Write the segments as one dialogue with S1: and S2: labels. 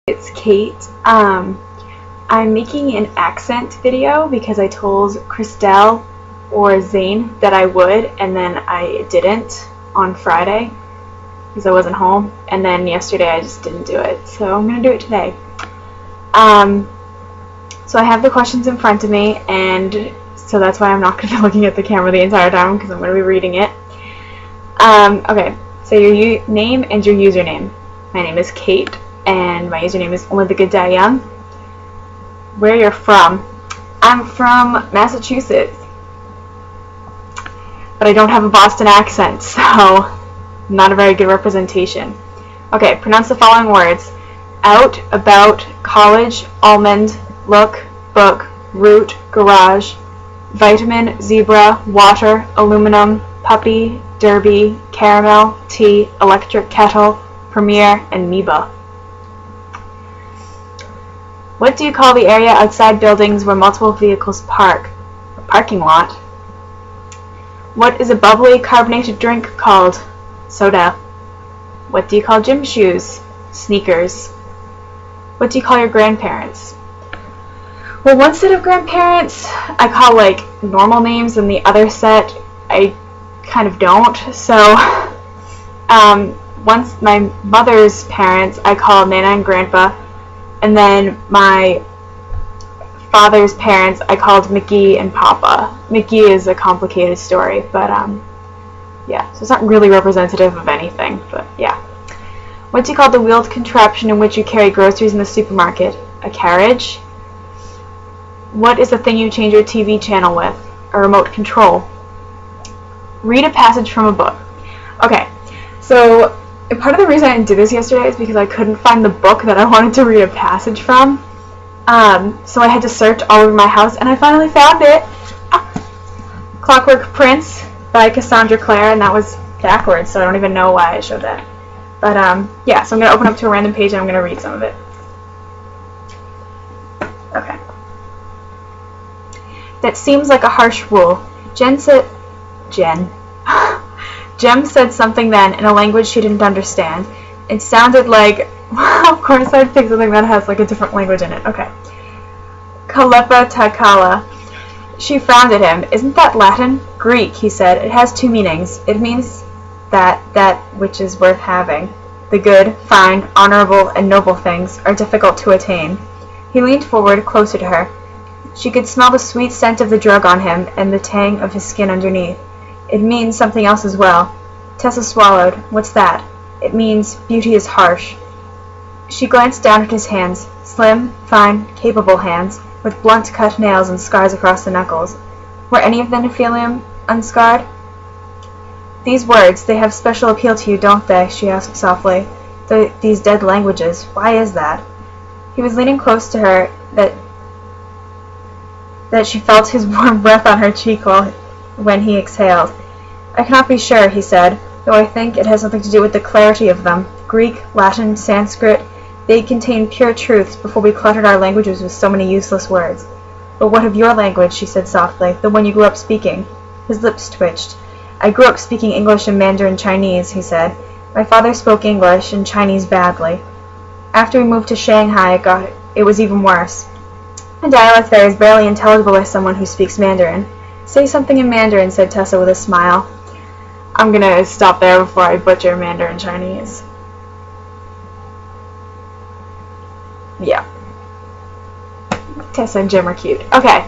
S1: It's Kate. I'm making an accent video because I told Christelle or Zane that I would, and then I didn't on Friday because I wasn't home, and then yesterday I just didn't do it, so I'm going to do it today. So I have the questions in front of me, and so that's why I'm not going to be looking at the camera the entire time because I'm going to be reading it. Okay, so your name and your username. My name is Kate, and my username is Only the Good Die Young. Where you're from. I'm from Massachusetts, but I don't have a Boston accent, so not a very good representation. Okay, pronounce the following words: out, about, college, almond, look, book, root, garage, vitamin, zebra, water, aluminum, puppy, derby, caramel, tea, electric kettle, premiere, and Meba. What do you call the area outside buildings where multiple vehicles park? A parking lot. What is a bubbly carbonated drink called? Soda. What do you call gym shoes? Sneakers. What do you call your grandparents? Well, one set of grandparents I call like normal names, and the other set I kind of don't. So once my mother's parents I call Nana and Grandpa, and then my father's parents I called Mickey and Papa. Mickey is a complicated story, but yeah, so it's not really representative of anything, but yeah. What do you call the wheeled contraption in which you carry groceries in the supermarket? A carriage. What is the thing you change your TV channel with? A remote control. Read a passage from a book. Okay, so part of the reason I didn't do this yesterday is because I couldn't find the book that I wanted to read a passage from. So I had to search all over my house, and I finally found it. Clockwork Prince by Cassandra Clare, and that was backwards, so I don't even know why I showed that. But yeah, so I'm going to open up to a random page and I'm going to read some of it. Okay. That seems like a harsh rule. Jem said something then in a language she didn't understand. It sounded like, of course I'd pick something that has like a different language in it. Okay. Kalepa Takala. She frowned at him. Isn't that Latin? Greek, he said. It has two meanings. It means that which is worth having. The good, fine, honorable, and noble things are difficult to attain. He leaned forward, closer to her. She could smell the sweet scent of the drug on him and the tang of his skin underneath. It means something else as well. Tessa swallowed. What's that? It means beauty is harsh. She glanced down at his hands, slim, fine, capable hands, with blunt cut nails and scars across the knuckles. Were any of the Nephilim unscarred? These words, they have special appeal to you, don't they? She asked softly. These dead languages, why is that? He was leaning close to her, that she felt his warm breath on her cheek when he exhaled. I cannot be sure, he said, though I think it has something to do with the clarity of them. Greek, Latin, Sanskrit, they contain pure truths before we cluttered our languages with so many useless words. But what of your language, she said softly, the one you grew up speaking? His lips twitched. I grew up speaking English and Mandarin Chinese, he said. My father spoke English and Chinese badly. After we moved to Shanghai, it was even worse. A dialect there is barely intelligible by someone who speaks Mandarin. Say something in Mandarin, said Tessa with a smile. I'm gonna stop there before I butcher Mandarin Chinese. Yeah. Tessa and Jim are cute. Okay.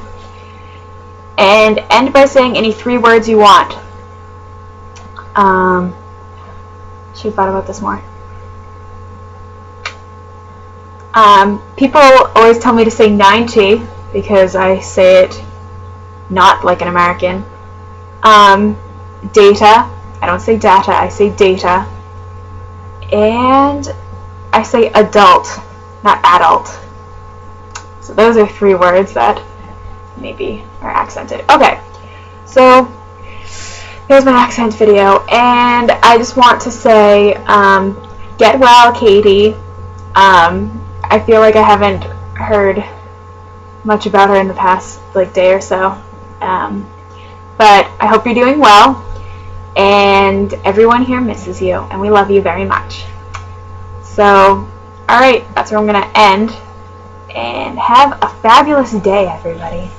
S1: And end by saying any 3 words you want. Should have thought about this more. People always tell me to say 90 because I say it not like an American. Data. I don't say data, I say data. And I say adult, not adult. So those are 3 words that maybe are accented. Okay, so here's my accent video, and I just want to say, get well, Katie. I feel like I haven't heard much about her in the past day or so, but I hope you're doing well, and everyone here misses you, and we love you very much. So Alright, that's where I'm going to end. And have a fabulous day, everybody.